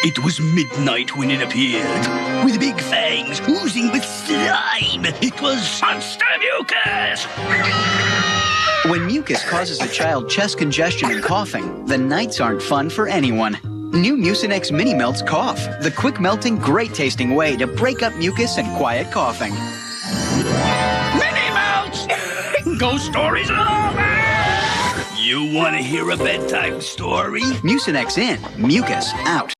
It was midnight when it appeared, with big fangs oozing with slime. It was Monster Mucus! When mucus causes a child chest congestion and coughing, the nights aren't fun for anyone. New Mucinex Mini Melts Cough, the quick-melting, great-tasting way to break up mucus and quiet coughing. Mini Melts! Ghost stories and all that! You want to hear a bedtime story? Mucinex in, mucus out.